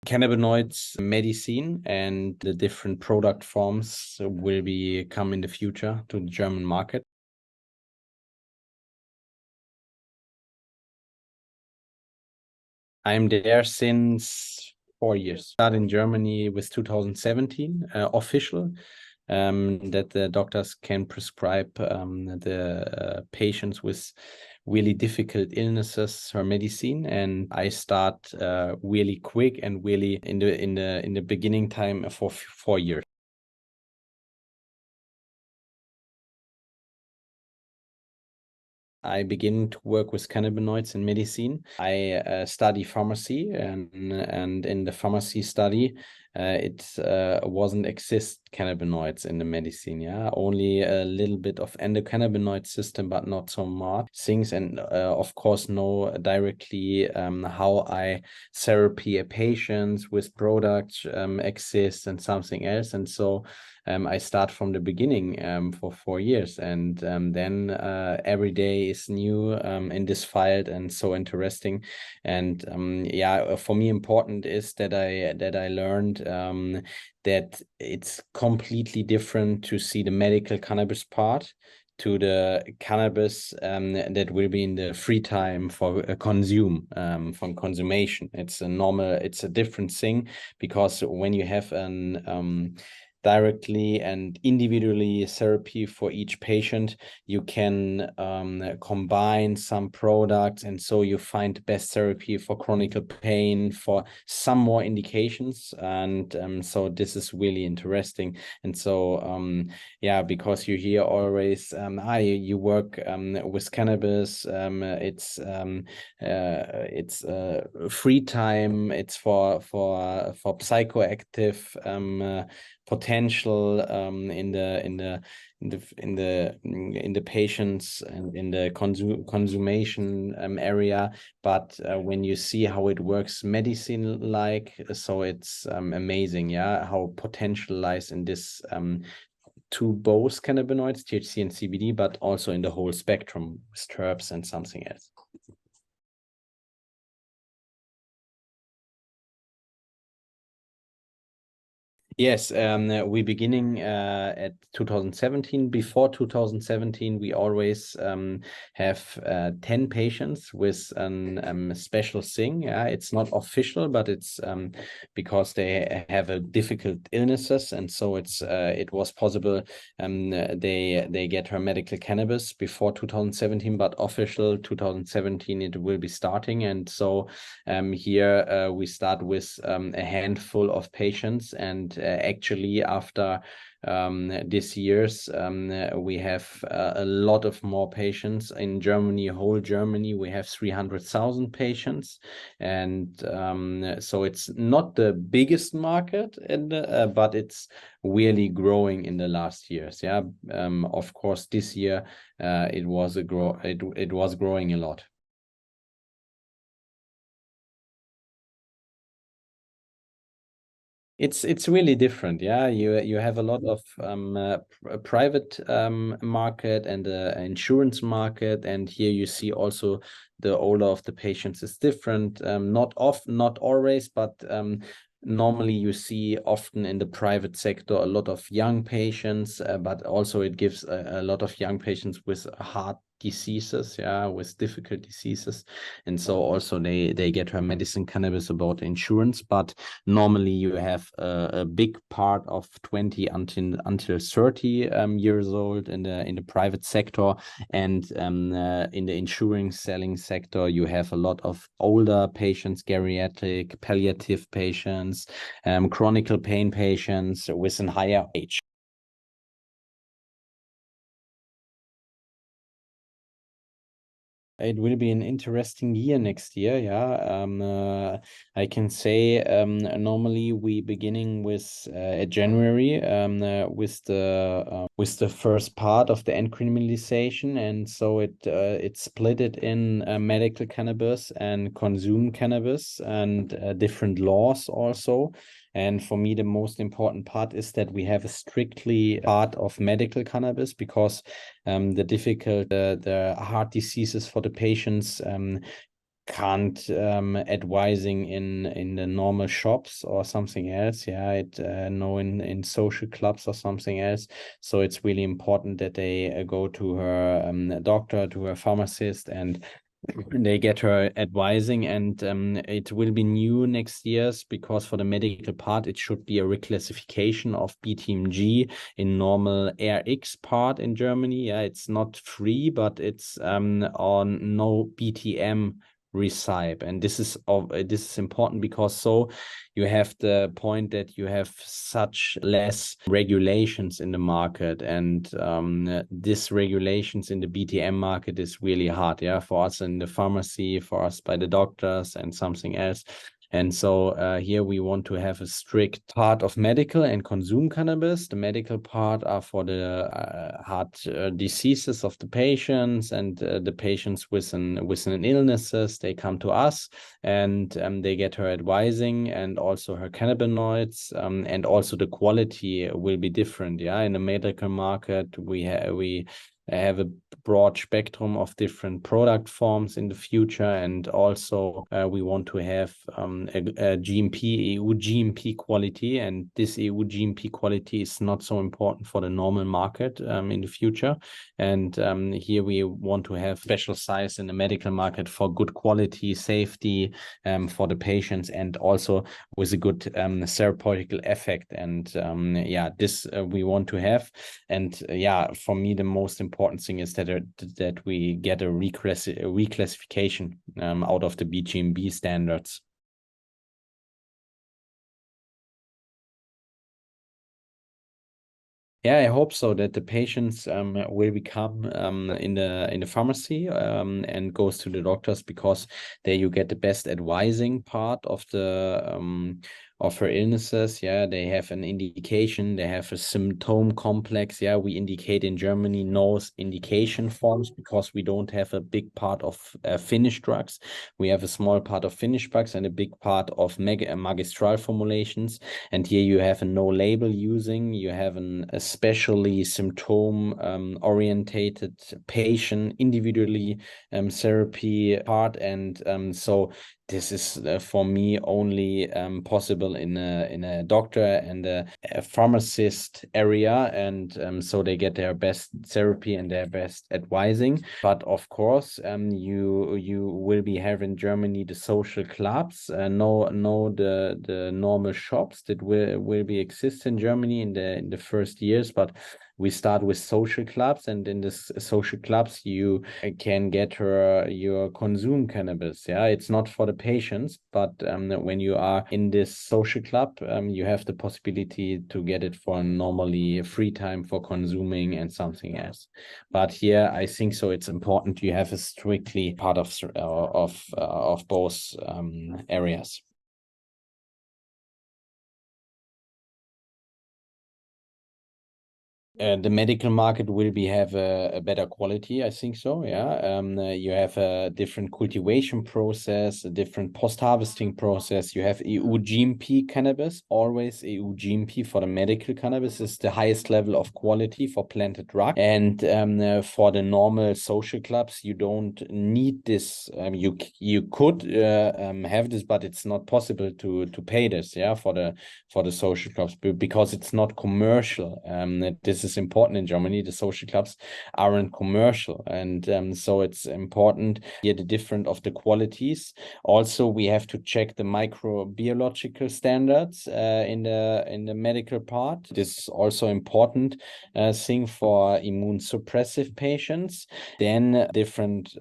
Cannabinoids medicine and the different product forms will be come in the future to the German market. I'm there since 4 years. Started in Germany with 2017, official, that the doctors can prescribe the patients with really difficult illnesses her medicine, and I start really quick and really in the beginning time for 4 years. I begin to work with cannabinoids in medicine. I study pharmacy, and in the pharmacy study, it wasn't exist cannabinoids in the medicine. Yeah, only a little bit of endocannabinoid system, but not so much things. And of course, know directly how I therapy a patient with products exist and something else. And so I start from the beginning for 4 years, and then every day is new in this field and so interesting. And yeah, for me important is that I learned that it's completely different to see the medical cannabis part to the cannabis that will be in the free time for consume from consummation. It's a different thing, because when you have an directly and individually therapy for each patient, you can combine some products, and so you find best therapy for chronic pain, for some more indications. And so this is really interesting. And so yeah, because you hear always you work with cannabis, it's free time, it's for psychoactive potential in the patients and in the consummation area. But when you see how it works medicine like, so it's amazing, yeah, how potential lies in this to both cannabinoids, THC and CBD, but also in the whole spectrum with terps and something else. Yes, we beginning at 2017. Before 2017, we always have 10 patients with a special thing. Yeah, it's not official, but it's because they have a difficult illnesses, and so it was possible. They get her medical cannabis before 2017, but official 2017 it will be starting. And so here we start with a handful of patients, and actually after this year's we have a lot of more patients in Germany. Whole Germany, we have 300,000 patients, and so it's not the biggest market, but it's really growing in the last years. Yeah, of course this year it was growing a lot. It's really different. Yeah, you have a lot of private market and insurance market, and here you see also the older of the patients is different. Not always, but normally you see often in the private sector a lot of young patients, but also it gives a lot of young patients with heart diseases, yeah, with difficult diseases. And so also they get her medicine cannabis about insurance. But normally you have a big part of 20 until 30 years old in the private sector, and in the insurance selling sector you have a lot of older patients, geriatric, palliative patients, chronic pain patients with a higher age. It will be an interesting year next year. Yeah, I can say normally we beginning with January with the first part of the encriminalization, and so it's split it in medical cannabis and consume cannabis, and different laws also. And for me, the most important part is that we have a strictly part of medical cannabis, because the heart diseases for the patients can't advising in the normal shops or something else. Yeah, it no in social clubs or something else. So it's really important that they go to her doctor, to her pharmacist, and they get her advising. And it will be new next year's, because for the medical part it should be a reclassification of BTMG in normal RX part in Germany. Yeah, it's not free, but it's on no BTM recipe. And this is important, because so you have the point that you have such less regulations in the market, and this regulations in the BTM market is really hard, yeah, for us in the pharmacy, for us by the doctors, and something else. And so here we want to have a strict part of medical and consume cannabis. The medical part are for the heart diseases of the patients, and the patients with an illnesses, they come to us, and they get her advising, and also her cannabinoids, and also the quality will be different. Yeah, in the medical market we have a broad spectrum of different product forms in the future, and also we want to have a GMP, EU GMP quality, and this EU GMP quality is not so important for the normal market in the future. And here we want to have special size in the medical market for good quality, safety for the patients, and also with a good therapeutical effect. And yeah, this we want to have. And yeah, for me the most important thing is that we get a reclassification out of the BGMB standards. Yeah, I hope so, that the patients will become in the pharmacy and goes to the doctors, because there you get the best advising part of her illnesses. Yeah, they have an indication, they have a symptom complex. Yeah, we indicate in Germany no indication forms, because we don't have a big part of finished drugs. We have a small part of finished drugs and a big part of magistral formulations. And here you have a no label using, you have an especially symptom orientated patient individually therapy part. And so this is for me only possible in a doctor and a pharmacist area, and so they get their best therapy and their best advising. But of course, you will be having in Germany the social clubs, the normal shops that will be exist in Germany in the first years. But we start with social clubs, and in this social clubs you can get your consume cannabis. Yeah, it's not for the patients, but when you are in this social club, you have the possibility to get it for normally free time for consuming and something else. But here I think so it's important you have a strictly part of both areas. The medical market will have a better quality, I think so. Yeah, you have a different cultivation process, a different post-harvesting process. You have EU GMP cannabis, always EU GMP for the medical cannabis is the highest level of quality for planted drug. And for the normal social clubs, you don't need this. You could have this, but it's not possible to pay this. Yeah, for the social clubs, because it's not commercial. This is important in Germany. The social clubs aren't commercial, and so it's important here the different of the qualities. Also, we have to check the microbiological standards in the medical part. This is also important thing for immune suppressive patients. Then different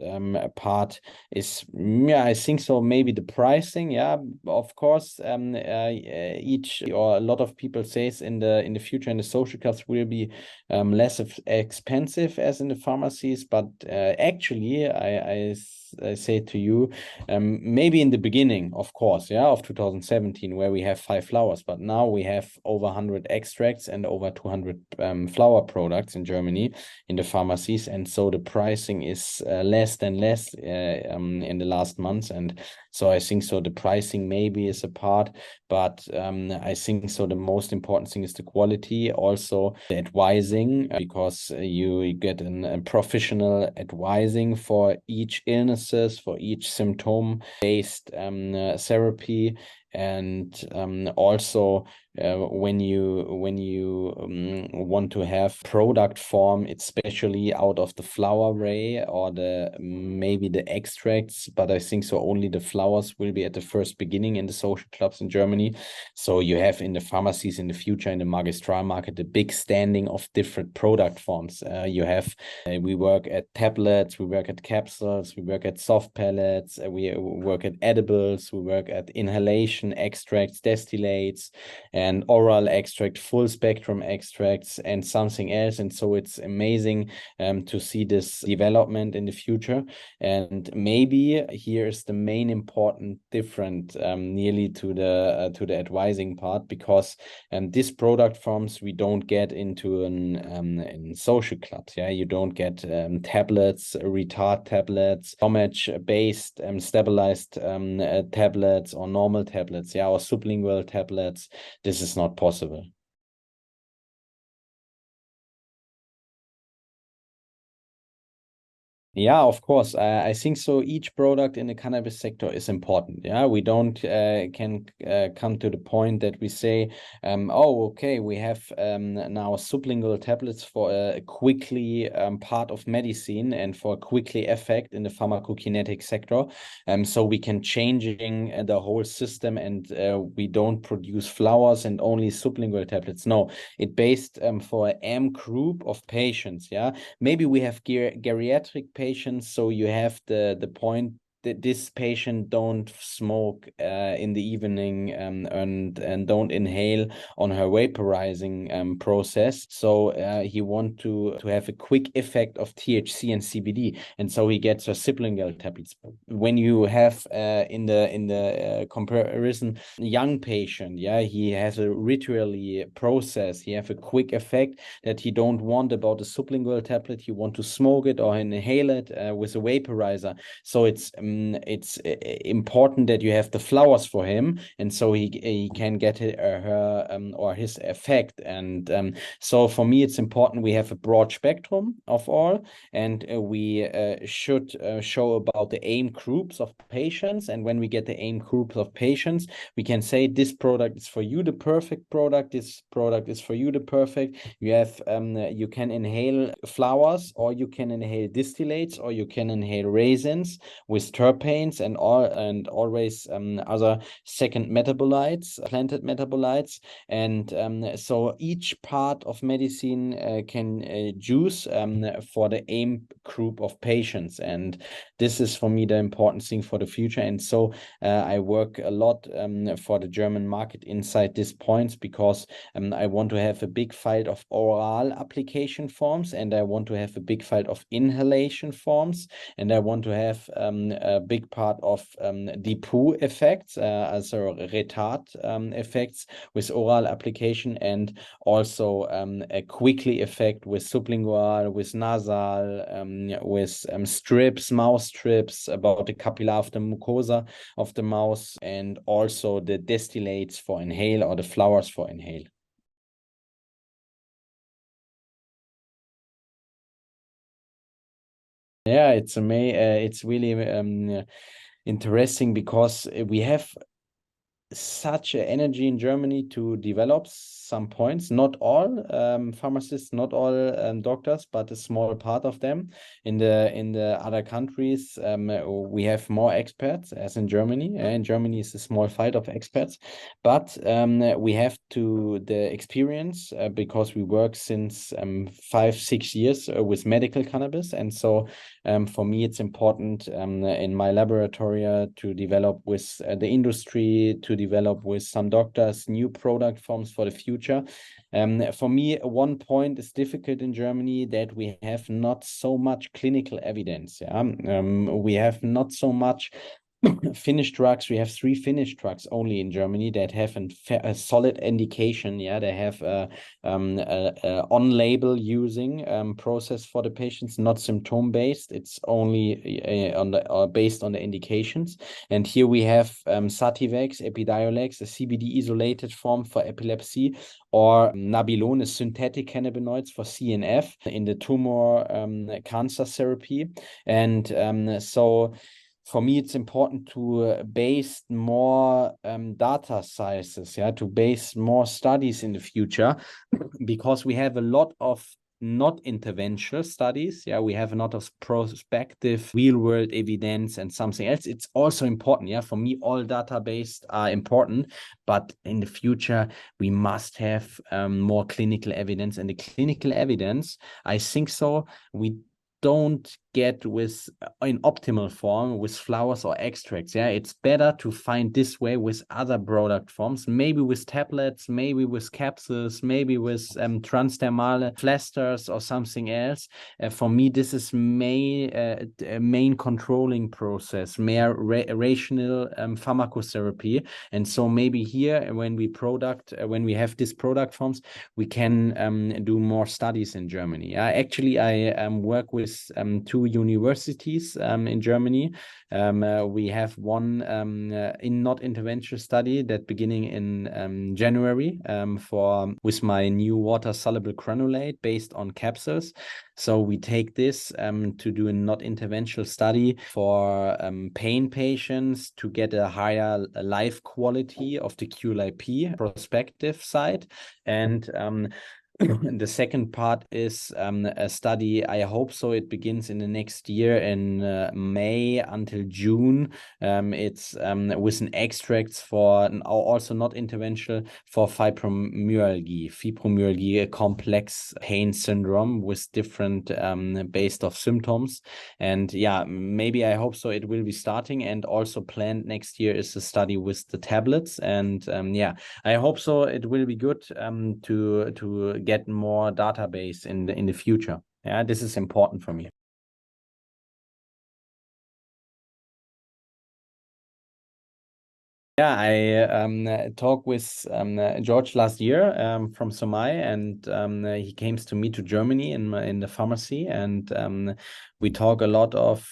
part is, yeah, I think so, maybe the pricing. Yeah, of course, each or a lot of people says in the future in the social clubs will be less expensive as in the pharmacies. But actually I say to you, maybe in the beginning, of course, yeah, of 2017, where we have 5 flowers, but now we have over 100 extracts and over 200 flower products in Germany in the pharmacies. And so the pricing is less in the last months. And so I think so the pricing maybe is a part, but I think so the most important thing is the quality, also the advising, because you get a professional advising for each illness illnesses, for each symptom-based therapy. And also when you want to have product form, especially out of the flower array or maybe the extracts, but I think so only the flowers will be at the first beginning in the social clubs in Germany. So you have in the pharmacies in the future, in the magistral market, the big standing of different product forms. We work at tablets, we work at capsules, we work at soft pellets, we work at edibles, we work at inhalation extracts, distillates, and oral extract, full spectrum extracts, and something else. And so it's amazing to see this development in the future. And maybe here is the main important difference nearly to the advising part, because these product forms we don't get into in social clubs. Yeah, you don't get tablets, retard tablets, stomach-based stabilized tablets, or normal tablets, yeah, or sublingual tablets. This is not possible. Yeah, of course. I think so. Each product in the cannabis sector is important. Yeah, we don't can come to the point that we say, oh, okay, we have now sublingual tablets for a quickly part of medicine and for a quickly effect in the pharmacokinetic sector. So we can changing the whole system, and we don't produce flowers and only sublingual tablets. No, it based for an M group of patients. Yeah, maybe we have geriatric patients, so you have the point that this patient don't smoke in the evening and don't inhale on her vaporizing process. So he want to have a quick effect of THC and CBD, and so he gets a sublingual tablets. When you have in the comparison young patient, yeah, he has a ritually process. He have a quick effect that he don't want about a sublingual tablet. He want to smoke it or inhale it with a vaporizer. So it's important that you have the flowers for him, and so he can get her or his effect. And so for me, it's important we have a broad spectrum of all, and we should show about the aim groups of patients. And when we get the aim groups of patients, we can say this product is for you the perfect product. This product is for you the perfect. You have you can inhale flowers, or you can inhale distillates, or you can inhale raisins with terpenes and always other second metabolites, planted metabolites. And so each part of medicine can choose for the aim group of patients. And this is for me the important thing for the future. And so I work a lot for the German market inside these points, because I want to have a big field of oral application forms, and I want to have a big field of inhalation forms, and I want to have a big part of depot effects, also retard effects with oral application, and also a quickly effect with sublingual, with nasal, with strips, mouth strips, about the capillar of the mucosa of the mouth, and also the distillates for inhale, or the flowers for inhale. Yeah, it's really interesting, because we have such a energy in Germany to develop some points. Not all pharmacists, not all doctors, but a small part of them. In the other countries, we have more experts, as in Germany. In Germany, is a small field of experts, but we have the experience, because we work since 5-6 years with medical cannabis. And so for me, it's important in my laboratory to develop with the industry, to develop with some doctors new product forms for the future. For me, one point is difficult in Germany, that we have not so much clinical evidence. Yeah? We have not so much finished drugs. We have 3 finished drugs only in Germany that have a solid indication. Yeah, they have a on-label using process for the patients, not symptom-based. It's only based on the indications. And here we have Sativex, Epidiolex, a CBD isolated form for epilepsy, or Nabilone, synthetic cannabinoids for CNF in the tumor cancer therapy. And so for me, it's important to base more data sizes, yeah, to base more studies in the future, because we have a lot of not interventional studies. Yeah, we have a lot of prospective real world evidence and something else. It's also important. Yeah, for me, all data-based are important, but in the future, we must have more clinical evidence. And the clinical evidence, I think so, we don't get with in optimal form with flowers or extracts. Yeah, it's better to find this way with other product forms, maybe with tablets, maybe with capsules, maybe with transdermal plasters or something else. For me, this is main controlling process, more rational pharmacotherapy. And so maybe here, when we have these product forms, we can do more studies in Germany. Actually, I work with 2 universities in Germany. We have one in not interventional study that beginning in January with my new water soluble granulate based on capsules. So we take this to do a not interventional study for pain patients to get a higher life quality of the QLIP prospective side. And the second part is a study. I hope so. It begins in the next year in May until June. It's with an extracts for also not interventional for fibromyalgia, a complex pain syndrome with different based of symptoms. And yeah, maybe I hope so. It will be starting, and also planned next year is a study with the tablets. And yeah, I hope so. It will be good to get more database in the future. Yeah, this is important for me. Yeah, I talked with George last year from SOMAÍ, and he came to me to Germany in the pharmacy, and we talk a lot of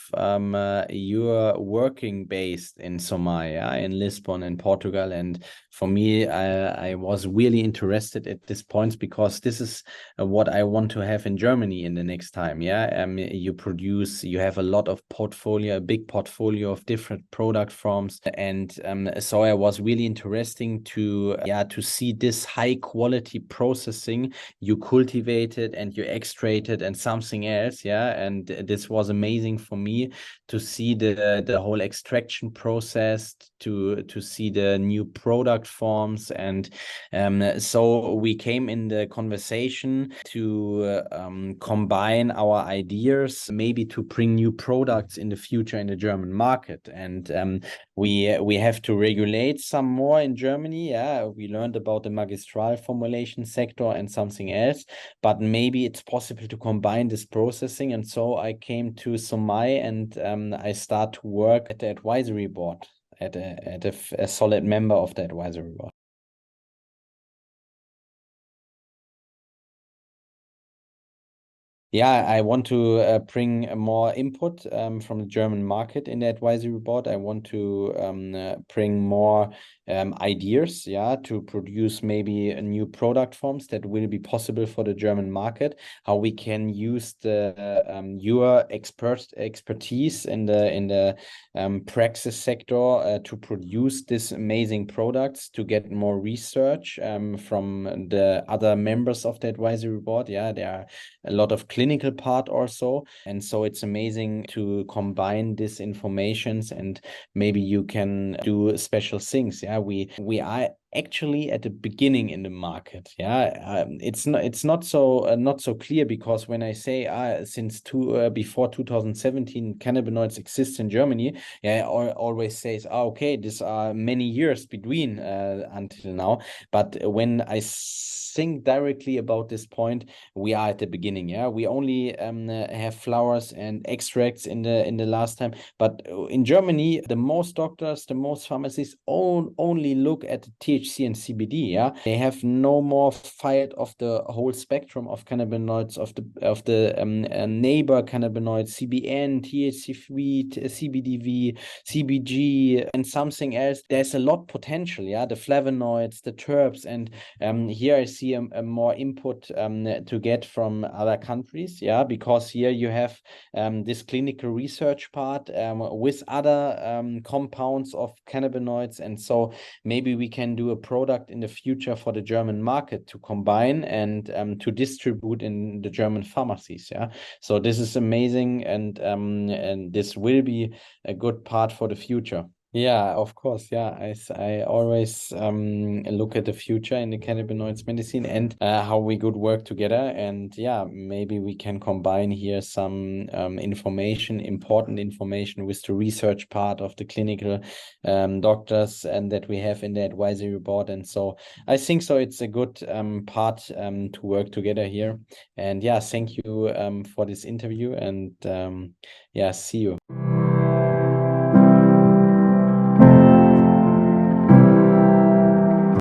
your working based in SOMAÍ, yeah, in Lisbon and Portugal. And for me, I was really interested at this point, because this is what I want to have in Germany in the next time. Yeah, you have a lot of portfolio, a big portfolio of different product forms, and so I was really interesting to see this high quality processing. You cultivated and you extracted and something else, yeah, and this was amazing for me to see the whole extraction process, to see the new product forms. And so we came in the conversation to combine our ideas, maybe to bring new products in the future in the German market. And we have to regulate some more in Germany. Yeah, we learned about the magistral formulation sector and something else, but maybe it's possible to combine this processing. And so I came to SOMAÍ, and I start to work at the advisory board, at a solid member of the advisory board. Yeah, I want to bring more input from the German market in the advisory board. I want to bring more ideas, yeah, to produce maybe a new product forms that will be possible for the German market. How we can use your expertise in the praxis sector to produce these amazing products, to get more research from the other members of the advisory board. Yeah, there are a lot of clinical part also, and so it's amazing to combine these informations, and maybe you can do special things. Yeah, we are actually at the beginning in the market. Yeah, it's not so clear, because when I say since before 2017 cannabinoids exist in Germany, yeah, I always says okay, these are many years between until now. But when I think directly about this point, we are at the beginning. Yeah, we only have flowers and extracts in the last time. But in Germany, the most doctors, the most pharmacists only look at the THC and CBD. Yeah, they have no more filed of the whole spectrum of cannabinoids, of the neighbor cannabinoids, CBN, THC-free, CBDV, CBG, and something else. There's a lot potential. Yeah, the flavonoids, the terps, and here I see a more input to get from other countries. Yeah, because here you have this clinical research part with other compounds of cannabinoids, and so maybe we can do a product in the future for the German market to combine and to distribute in the German pharmacies. Yeah, so this is amazing, and this will be a good part for the future. Yeah, of course. Yeah, I always look at the future in the cannabinoids medicine, and how we could work together. And yeah, maybe we can combine here some important information with the research part of the clinical doctors and that we have in the advisory board. And so I think so it's a good part to work together here. And yeah, thank you for this interview, and yeah, see you.